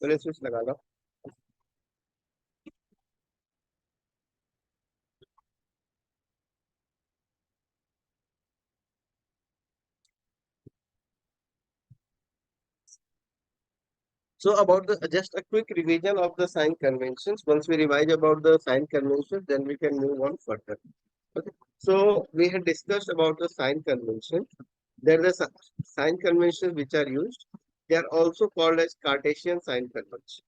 पहले स्विच लगा लो. So about the just a quick revision of the sign conventions. Once we revise about the sign conventions, then we can move on further. Okay. So we had discussed about the sign convention. There are the sign conventions which are used. They are also called as Cartesian sign convention.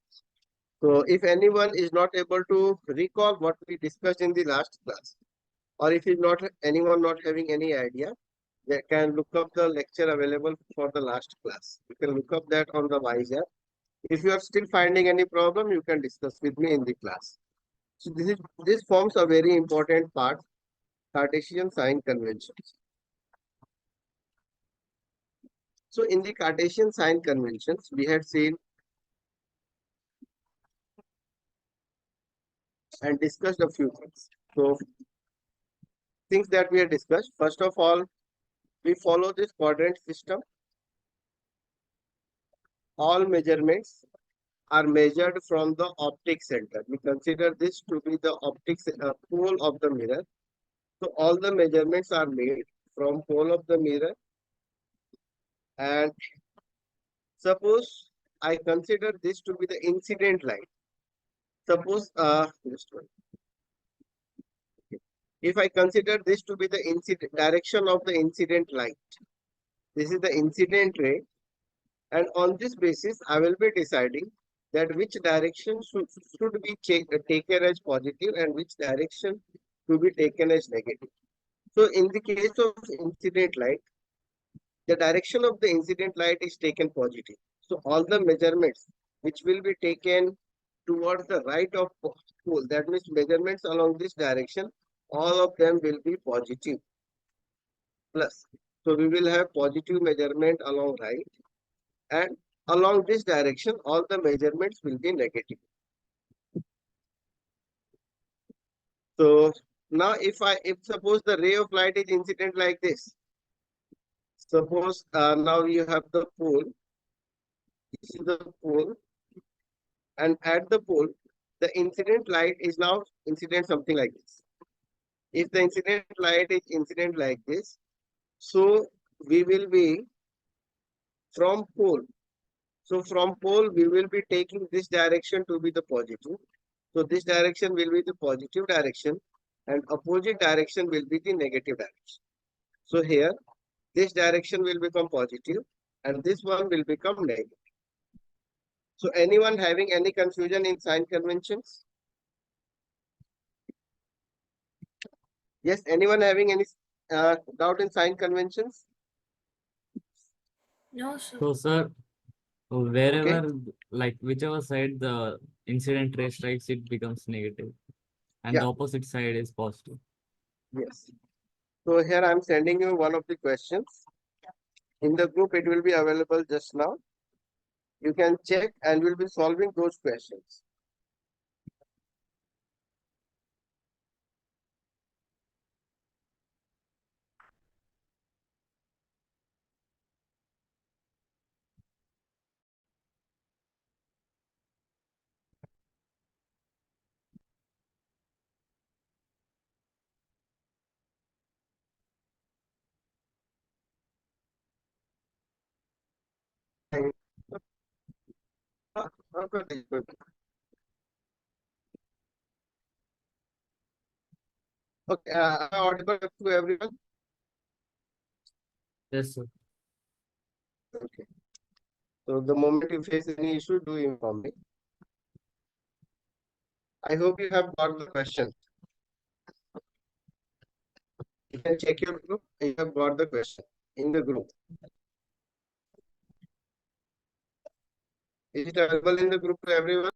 So if anyone is not able to recall what we discussed in the last class, or if is not anyone not having any idea, they can look up the lecture available for the last class. You can look up that on the WISE app. If you are still finding any problem, you can discuss with me in the class. So this forms a very important part, Cartesian sign conventions. So in the Cartesian sign conventions, we had seen and discussed a few things. So things that we have discussed, first of all, we follow this quadrant system. All measurements are measured from the optic center. We consider this to be the optic pole of the mirror. So all the measurements are made from pole of the mirror. And suppose I consider this to be the incident light. Suppose just one. If I consider this to be the incident direction of the incident light, this is the incident ray, and on this basis, I will be deciding that which direction should be taken as positive and which direction to be taken as negative. So in the case of incident light, the direction of the incident light is taken positive. So all the measurements which will be taken towards the right of pole, that means measurements along this direction, all of them will be positive. Plus, so we will have positive measurement along right, and along this direction, all the measurements will be negative. So now if suppose the ray of light is incident like this, suppose now you have the pole, this is the pole, and at the pole, the incident light is now incident something like this. If the incident light is incident like this, so we will be from pole. So from pole, we will be taking this direction to be the positive. So this direction will be the positive direction, and opposite direction will be the negative direction. So here, this direction will become positive, and this one will become negative. So anyone having any confusion in sign conventions? Yes, anyone having any doubt in sign conventions? No, sir. So, sir, Okay. wherever, like whichever side the incident ray strikes, it becomes negative, and the Yeah. opposite side is positive. Yes. So here I am sending you one of the questions. In the group, it will be available just now. You can check and we'll be solving those questions. Okay, am I audible to everyone? Yes, sir. Okay. So the moment you face any issue, do inform me. I hope you have got the question. You can check your group. You have got the question in the group. Is it available in the group to everyone?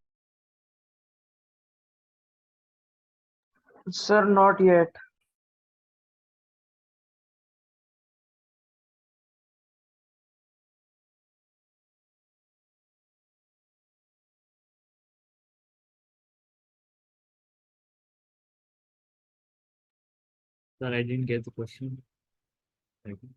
Sir, not yet. Sir, I didn't get the question. Thank you.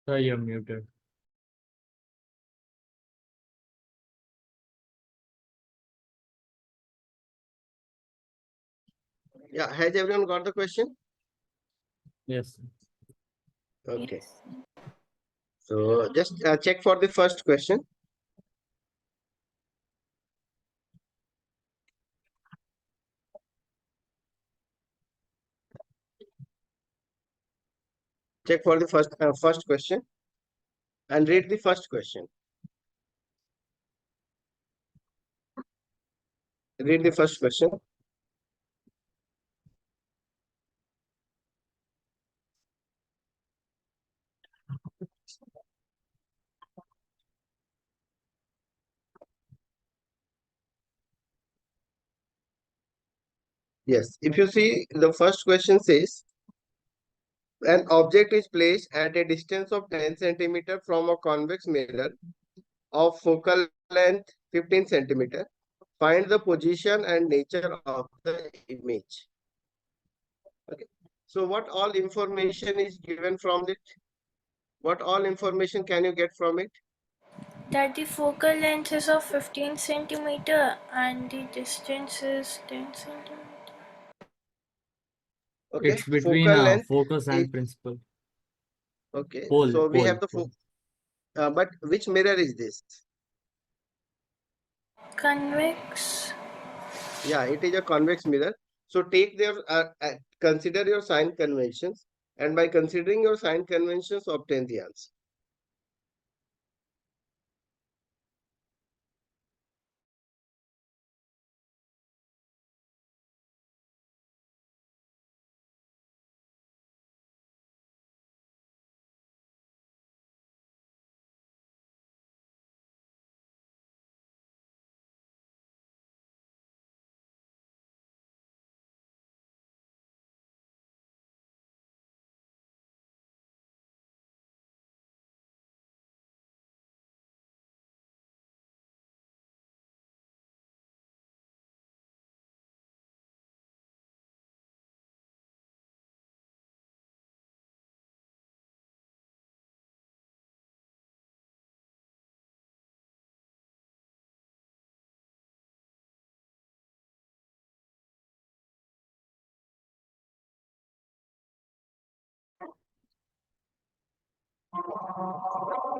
Sir, you're muted. Yeah, has everyone got the question? Yes. Okay. Yes. So just check for the first question. Check for the first question and read the first question. Read the first question. Yes, if you see the first question says an object is placed at a distance of 10 centimeter from a convex mirror of focal length 15 centimeter. Find the position and nature of the image. Okay. So what all information is given from it? What all information can you get from it? That the focal length is of 15 centimeter and the distance is 10 centimeter. Okay, It's between focal length focus is and principal. okay. Pole, So we pole, have the pole. but which mirror is this? Convex. Yeah, it is a convex mirror. So take their consider your sign conventions, and by considering your sign conventions, obtain the answer.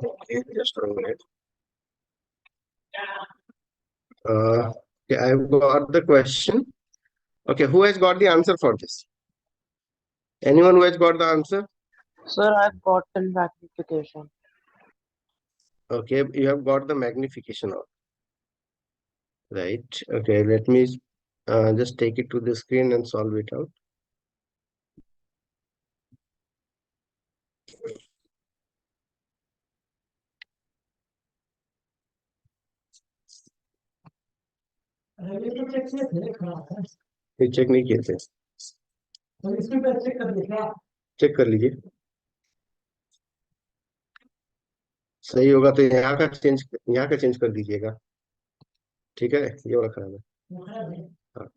Okay, just a minute. Okay, I've got the question. Okay, who has got the answer for this? Anyone who has got the answer? Sir, I've gotten magnification. Okay, you have got the magnification of right. Okay, let me just take it to the screen and solve it out. ये check नहीं किए थे check कर लीजिए सही होगा तो यहाँ का चेंज कर दीजिएगा ठीक है ये वाला खराब है हाँ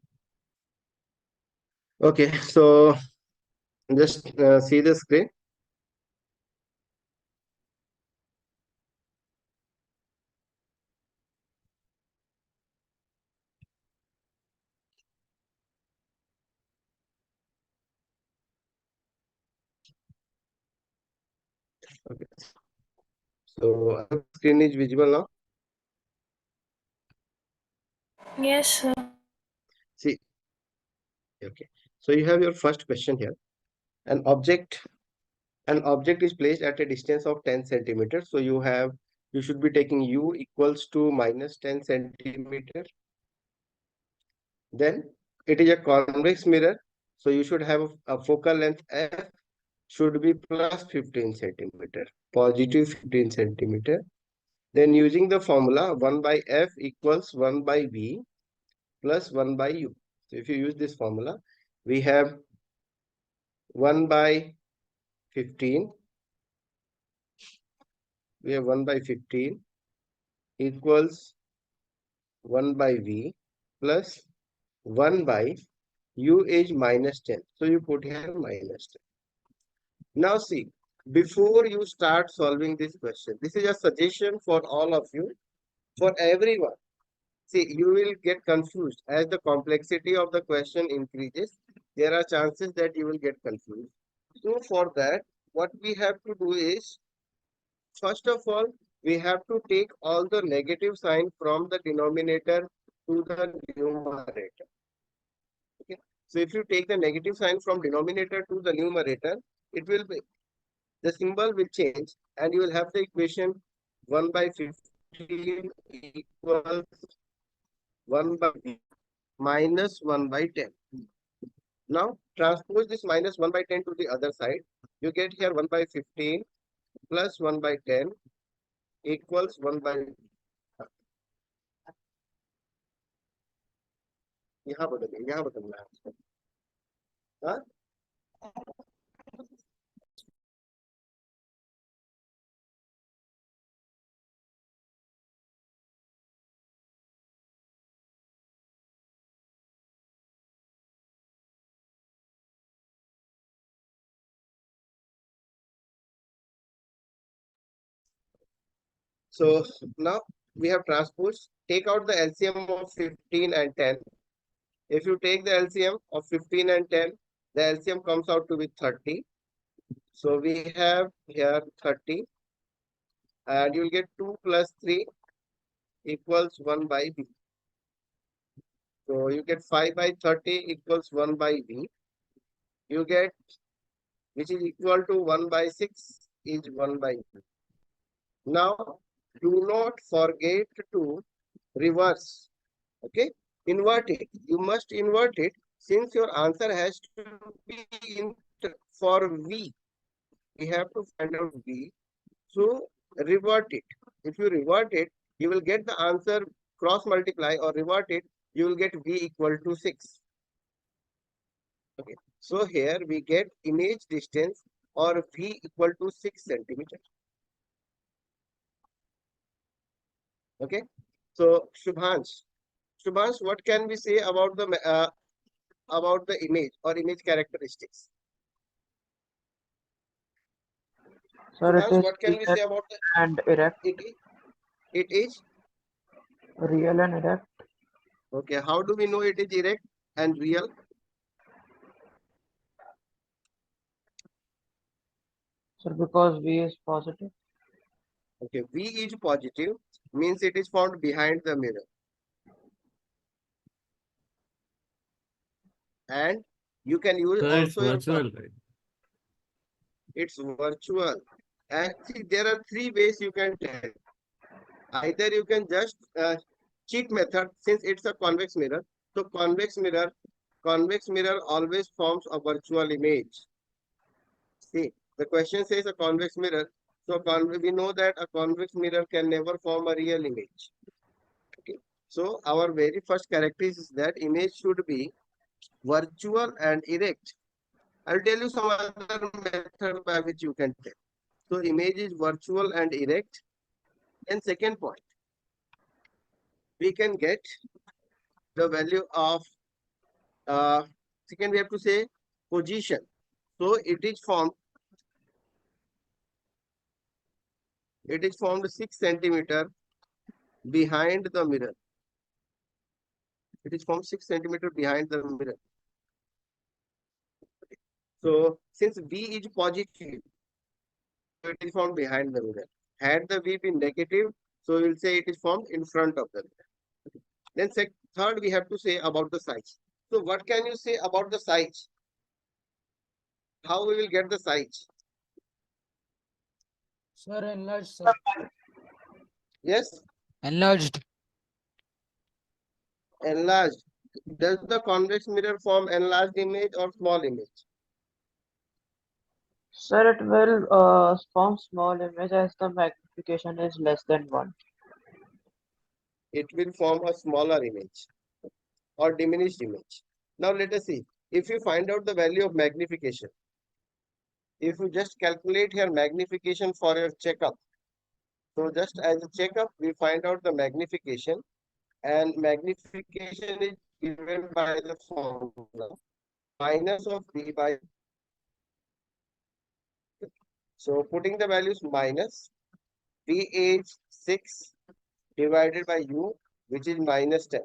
okay so just see the screen. Okay, so screen is visible now. Yes, sir. See, okay. So you have your first question here. An object is placed at a distance of 10 centimeters. So you should be taking u equals to minus 10 centimeter. Then it is a convex mirror. So you should have a focal length f should be plus 15 centimeter, positive 15 centimeter. Then using the formula 1 by f equals 1 by v plus 1 by u. So if you use this formula, we have 1 by 15. We have 1 by 15 equals 1 by v plus 1 by u is minus 10. So you put here minus 10. Now see, before you start solving this question, this is a suggestion for all of you, for everyone. See, you will get confused as the complexity of the question increases. There are chances that you will get confused. So for that, what we have to do is, first of all, we have to take all the negative sign from the denominator to the numerator. Okay. So if you take the negative sign from denominator to the numerator, it will be, the symbol will change and you will have the equation 1 by 15 equals 1 by b minus 1 by 10. Now transpose this minus 1 by 10 to the other side. You get here 1 by 15 plus 1 by 10 equals 1 by, यहाँ बदलिए, यहाँ बदलना है, हाँ? So now we have transposed. Take out the LCM of 15 and 10. If you take the LCM of 15 and 10, the LCM comes out to be 30. So we have here 30 and you will get 2 plus 3 equals 1 by b. So you get 5 by 30 equals 1 by b. You get, which is equal to 1 by 6 is 1 by b. Now, do not forget to reverse. Okay, invert it. You must invert it since your answer has to be in for v. We have to find out v. So revert it. If you revert it, you will get the answer, cross multiply or revert it, you will get v equal to 6. Okay, so here we get image distance or v equal to 6 centimeters. Okay, so Shubhansh, what can we say about the image or image characteristics? Sir, it Shubhansh, is what can we real say about the and erect. it is Real and erect. okay? How do we know it is erect and real? Sir, because V is positive. Okay, V is positive means it is found behind the mirror, and you can use So it's also your virtual, right? it's virtual. And see, there are three ways you can tell. Either you can just cheat method, since it's a convex mirror. So convex mirror always forms a virtual image. See, the question says a convex mirror. So we know that a convex mirror can never form a real image. Okay. So our very first characteristic is that image should be virtual and erect. I'll tell you some other method by which you can tell. So image is virtual and erect. And second point, we can get the value of second we have to say position. So it is formed 6 centimeter behind the mirror. It is formed 6 centimeter behind the mirror. So since V is positive, so it is formed behind the mirror. Had the V been negative, so we will say it is formed in front of the mirror. Then third, we have to say about the size. So what can you say about the size? How we will get the size? Sir, enlarged, sir. Yes, Enlarged. enlarged. Does the convex mirror form enlarged image or small image? Sir, it will form small image as the magnification is less than 1. It will form a smaller image or diminished image. Now let us see. If you find out the value of magnification, if you just calculate here magnification for your checkup. So just as a checkup, we find out the magnification, and magnification is given by the formula minus of b by. So putting the values minus P is 6 divided by U, which is minus 10.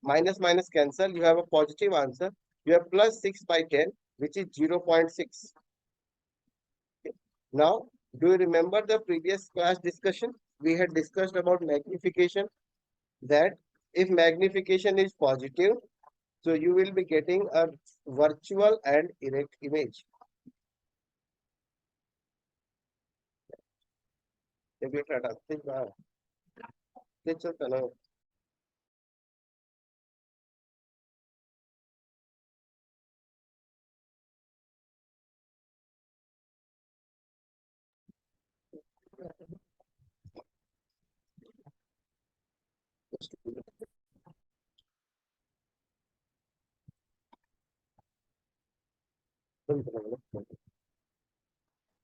Minus minus cancel, you have a positive answer. You have plus 6 by 10, which is 0.6. Now, do you remember the previous class discussion? We had discussed about magnification, that if magnification is positive, so you will be getting a virtual and erect image.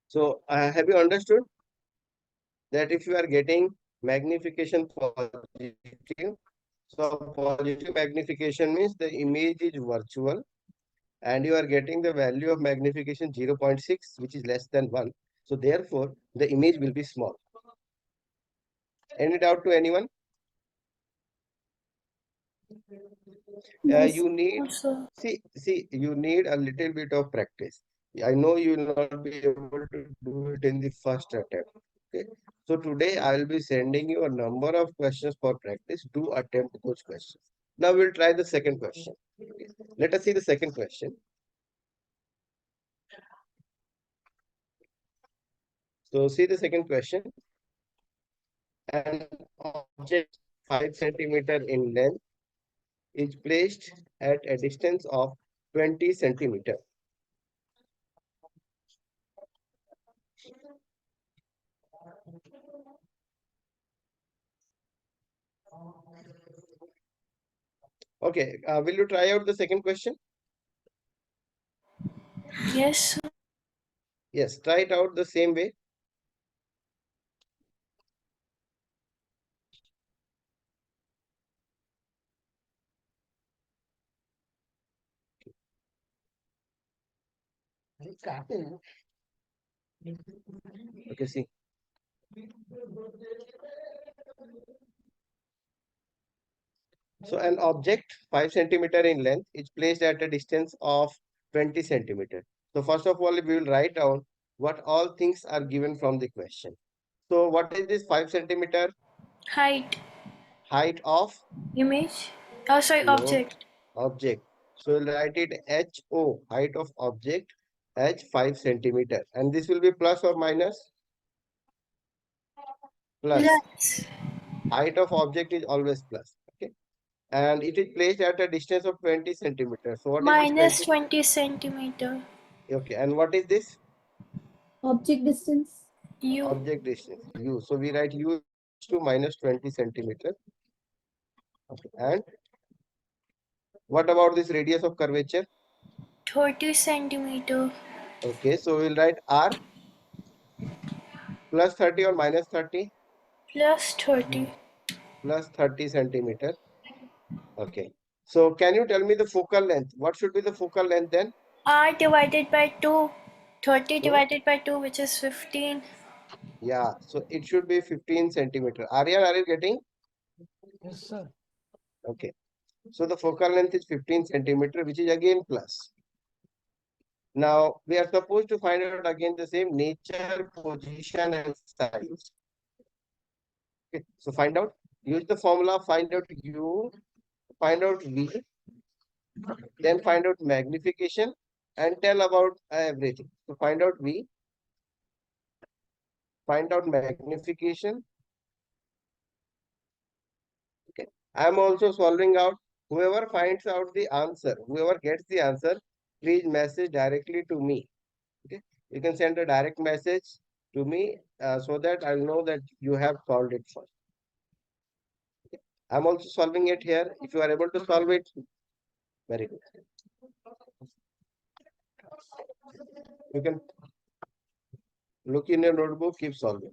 So, have you understood that if you are getting magnification positive, so positive magnification means the image is virtual and you are getting the value of magnification 0.6, which is less than 1. So therefore, the image will be small. Any doubt to anyone? Yes. You need, Also, you need a little bit of practice. I know you will not be able to do it in the first attempt. Okay. So today I will be sending you a number of questions for practice. Do attempt those questions. Now we'll try the second question. Okay. Let us see the second question. So see the second question. An object 5 centimeter in length is placed at a distance of 20 centimeter. Okay, will you try out the second question? yes. Yes, try it out the same way. Okay, see. So an object 5 centimeter in length is placed at a distance of 20 centimeter. So first of all, we will write down what all things are given from the question. So what is this 5 centimeter? Height. Height of? Image. Oh, sorry, No, object. object. So we'll write it HO, height of object, H 5 centimeter. And this will be plus or minus? Plus. Plus. Height of object is always plus. Okay. And it is placed at a distance of 20 centimeters. So what is this Minus 20? 20 centimeter. Okay. And what is this? Object distance. U. Object distance, U. So we write U to minus 20 centimeters. Okay. And what about this radius of curvature? 30 centimeter. Okay. So we'll write R plus 30 or minus 30? Plus 30. Plus 30 centimeter. Okay. So can you tell me the focal length? What should be the focal length then? R divided by 2. 30 So divided by 2, which is 15. yeah, so it should be 15 centimeter. Aryan, are you getting? Yes, sir. Okay. So the focal length is 15 centimeter, which is again plus. Now we are supposed to find out again the same nature, position, and size. Okay. So find out. Use the formula. Find out U. Find out V. Then find out magnification, and tell about everything. So find out V. Find out magnification. Okay. I am also solving out. Whoever finds out the answer, whoever gets the answer, please message directly to me. Okay. You can send a direct message to me so that I'll know that you have solved it first. Okay. I'm also solving it here. If you are able to solve it, very good. You can look in your notebook, keep solving.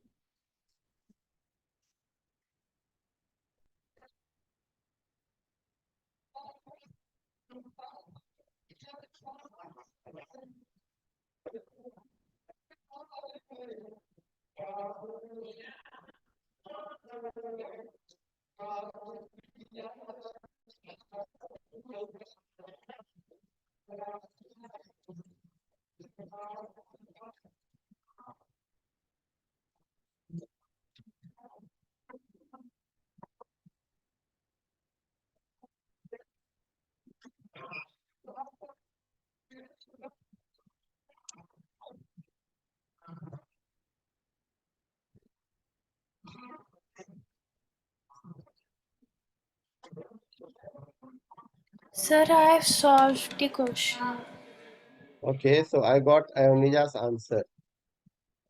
Sir, I have solved the question. Okay, so I got Ionija's answer.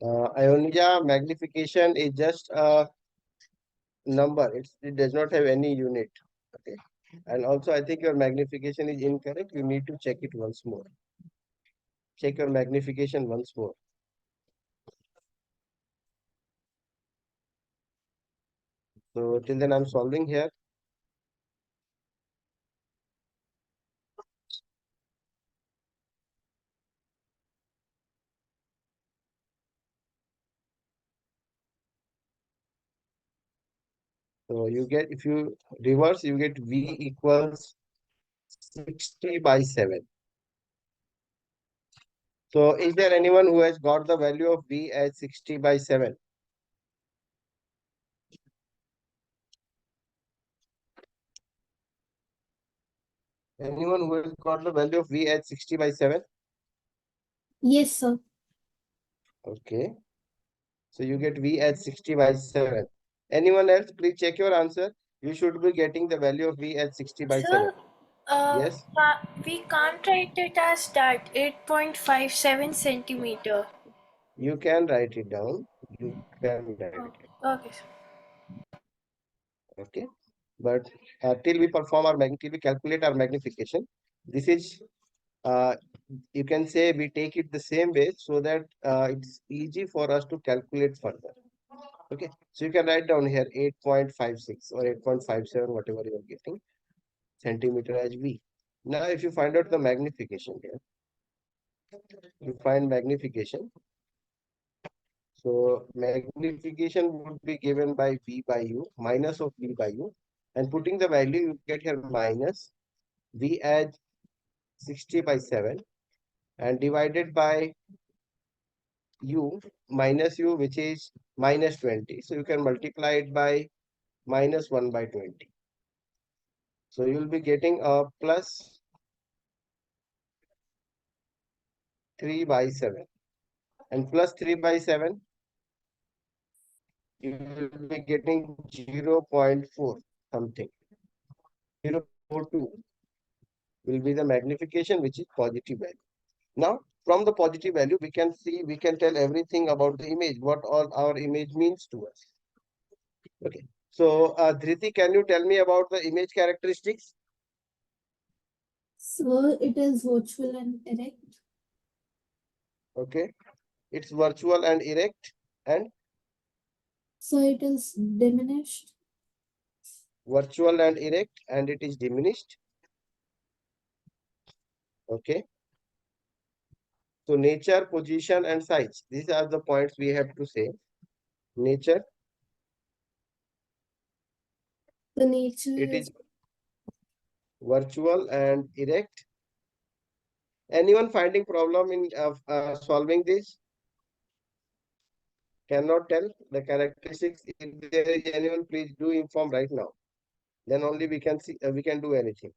Ionija magnification is just a number. It does not have any unit. Okay. And also, I think your magnification is incorrect. You need to check it once more. Check your magnification once more. So till then, I'm solving here. So you get, if you reverse, you get V equals 60 by 7. So is there anyone who has got the value of V as 60 by 7? Anyone who has got the value of V as 60 by 7? Yes, sir. Okay. So you get V as 60 by 7. Anyone else, please check your answer. You should be getting the value of V as 60 by 7. Sir, Yes, we can't write it as that, 8.57 centimeter. you can write it down. You can write Oh, it. okay, sir. Okay. But till we perform our till we calculate our magnification, this is you can say we take it the same way so that it's easy for us to calculate further. Okay, so you can write down here 8.56 or 8.57, whatever you are getting, centimeter as V. Now, if you find out the magnification here, you find magnification. So magnification would be given by V by U, minus of V by U, and putting the value, you get here minus V as 60 by 7 and divided by U minus U, which is minus 20. So you can multiply it by minus 1 by 20. So you will be getting a plus 3 by 7. And plus 3 by 7, you will be getting 0.4 something. 0.42 will be the magnification, which is positive value. Now, from the positive value, we can see, we can tell everything about the image, what all our image means to us. Okay. So, Dhriti, can you tell me about the image characteristics? So it is virtual and erect. Okay. It's virtual and erect, and So it is diminished. virtual and erect, and it is diminished. Okay. So nature, position, and size. These are the points we have to say. Nature, The nature it is is virtual and erect. Anyone finding problem in solving this? Cannot tell the characteristics. If there is anyone, please do inform right now. Then only we can see, we can do anything.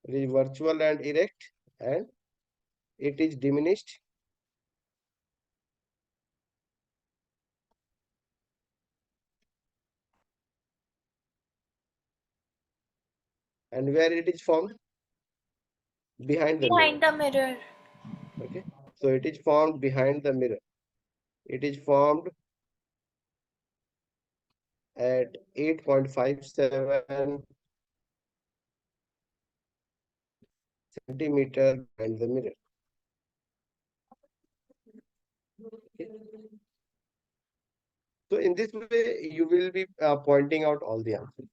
It is virtual and erect, and it is diminished. And where it is formed? Behind the mirror. Behind the mirror. Okay. So it is formed behind the mirror. It is formed at 8.57 centimeter behind the mirror. Okay. So in this way, you will be pointing out all the answers.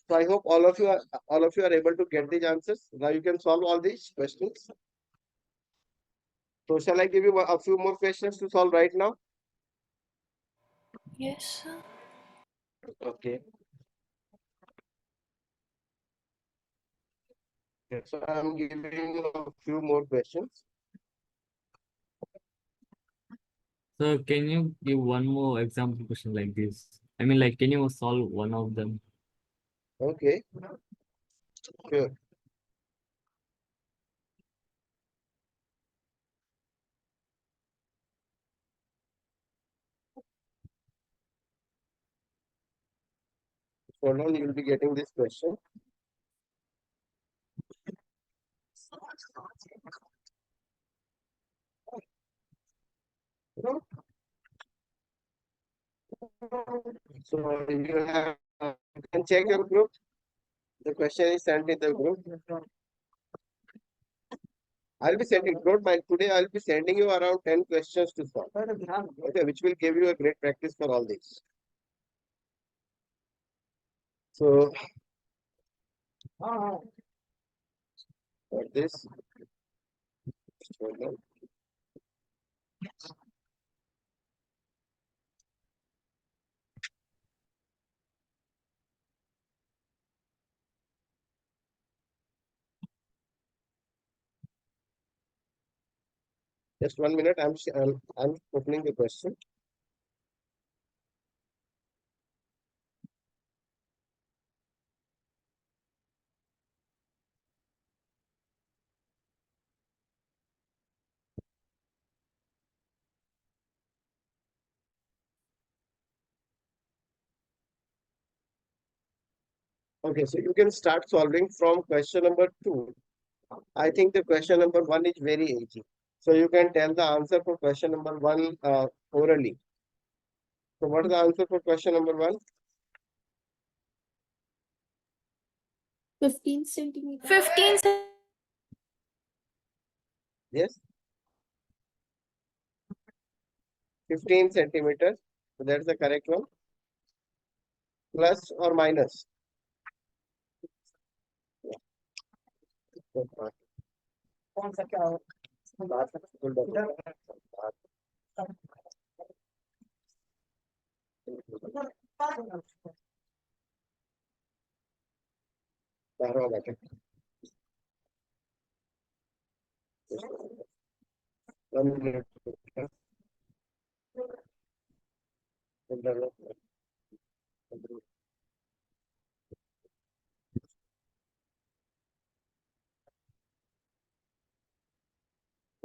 So I hope all of you are able to get these answers. Now you can solve all these questions. So shall I give you a few more questions to solve right now? Yes, sir. Okay. Okay, so I'm giving you a few more questions. So can you give one more example question like this? I mean, like, can you solve one of them? Okay, sure. Hold on, you'll be getting this question. So you can check your group. The question is sent in the group. I'll be sending, don't mind, today I'll be sending you around 10 questions to solve. Okay, which will give you a great practice for all this. So, for this, hold on. Just 1 minute, I'm opening the question. Okay, so you can start solving from question number 2. I think the question number 1 is very easy. So you can tell the answer for question number 1 orally. So what is the answer for question number 1? 15 centimeter. 15 Yes, 15 centimeters. So that's the correct one. Plus or minus?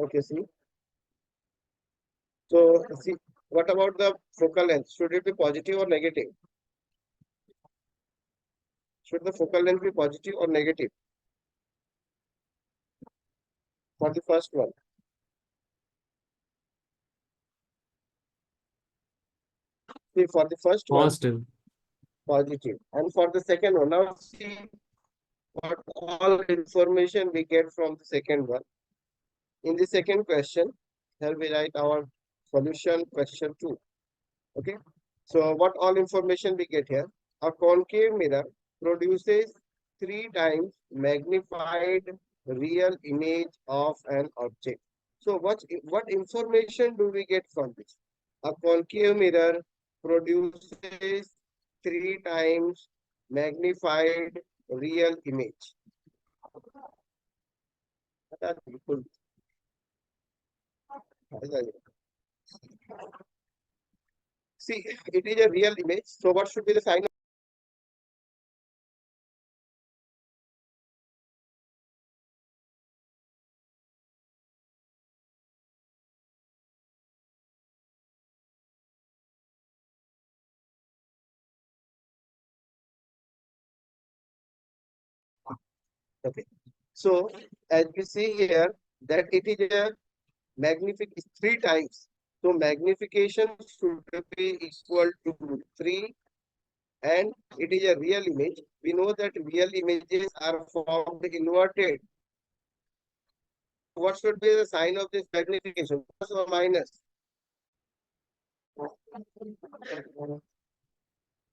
Okay, see. So see, what about the focal length? Should it be positive or negative? Should the focal length be positive or negative? For the first one. See, for the first one, Positive. positive. And for the second one, now see what all information we get from the second one. In the second question, here we write our solution question 2. Okay. So what all information we get here? A concave mirror produces 3 times magnified real image of an object. So what information do we get from this? A concave mirror produces 3 times magnified real image. That's beautiful. See, it is a real image. So what should be the sign? Okay. So as we see here that it is a magnific 3 times. So magnification should be equal to 3 and it is a real image. We know that real images are formed inverted. What should be the sign of this magnification? Plus or minus?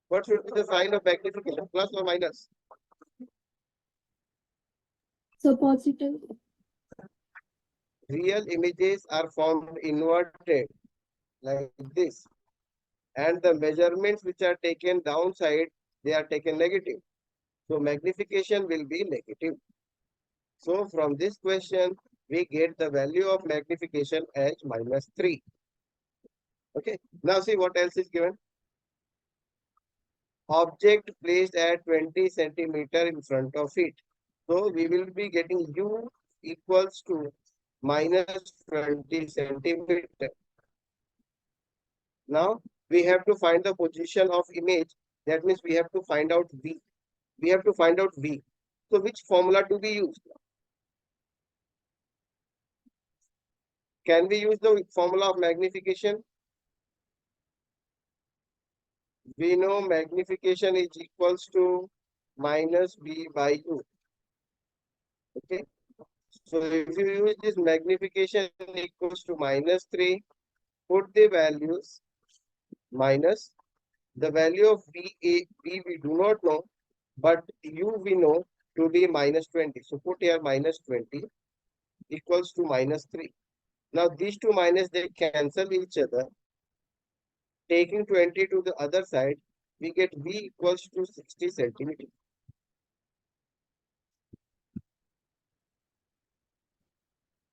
What should be the sign of magnification? Plus or minus? So positive. real images are formed inverted like this, and the measurements which are taken downside, they are taken negative. So magnification will be negative. So from this question, we get the value of magnification as -3. Okay. Now see what else is given. Object placed at 20 centimeter in front of it. So we will be getting u equals to -20 centimeter. Now we have to find the position of image. That means we have to find out v. We have to find out v. So which formula to be used? Can we use the formula of magnification? We know magnification is equals to minus b by u. Okay. So if you use this magnification equals to -3, put the values minus the value of v we do not know, but u we know to be -20. So put here -20 equals to -3. Now these two minus they cancel each other. Taking 20 to the other side, we get v equals to 60 centimeters.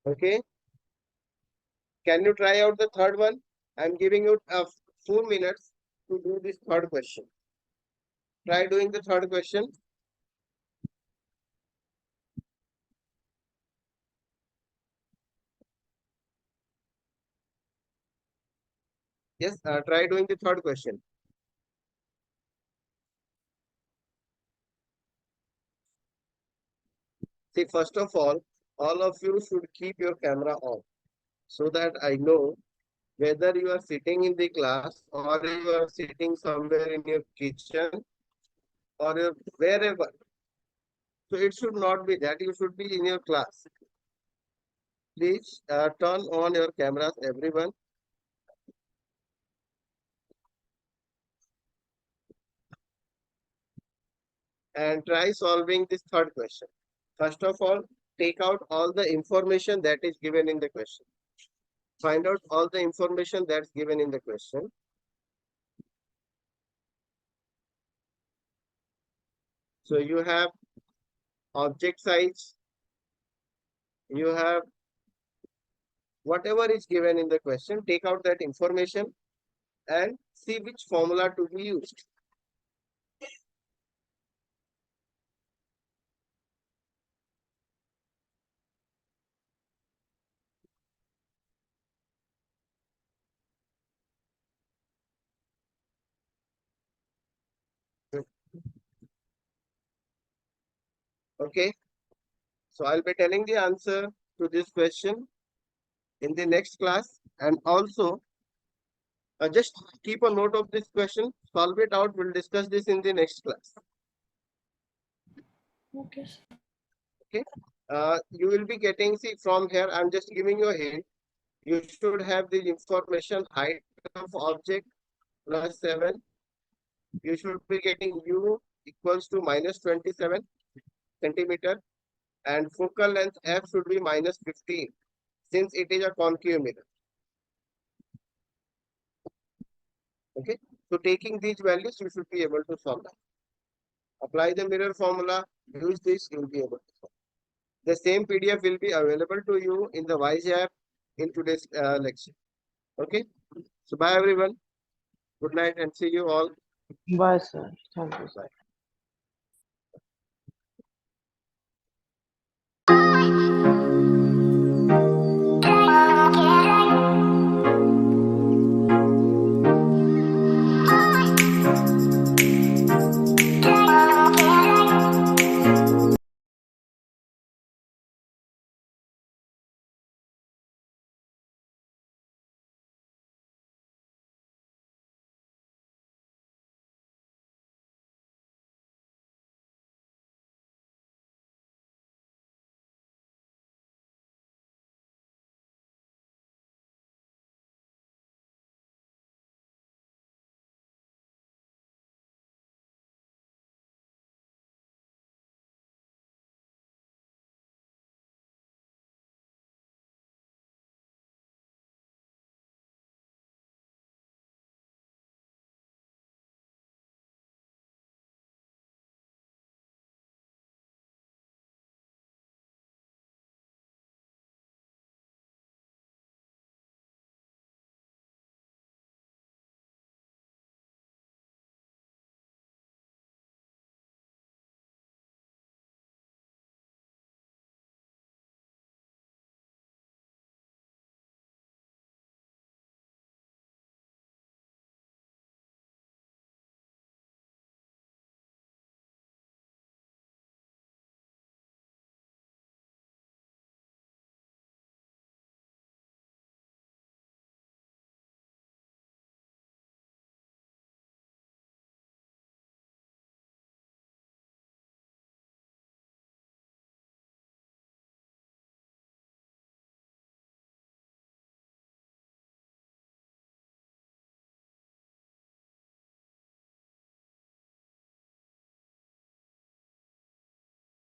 Okay. Can you try out the third one? I'm giving you 4 minutes to do this third question. Try doing the third question. Yes, try doing the third question. See, first of all of you should keep your camera on so that I know whether you are sitting in the class or you are sitting somewhere in your kitchen or wherever. So it should not be that you should be in your class. Please turn on your cameras, everyone. And try solving this third question. First of all, take out all the information that is given in the question. Find out all the information that's given in the question. So you have object size, you have whatever is given in the question, take out that information and see which formula to be used. Okay. So I'll be telling the answer to this question in the next class, and also just keep a note of this question, solve it out. We'll discuss this in the next class. Okay, sir. Okay. You will be getting, see from here, I'm just giving you a hint. You should have the information height of object plus 7. You should be getting u equals to -27 centimeter, and focal length f should be -15 since it is a concave mirror. Okay. So taking these values, you should be able to solve that. Apply the mirror formula, use this, you will be able to solve. The same PDF will be available to you in the WISE app in today's lecture. Okay. So bye everyone. Good night and see you all. Bye, sir. Thank you. Bye.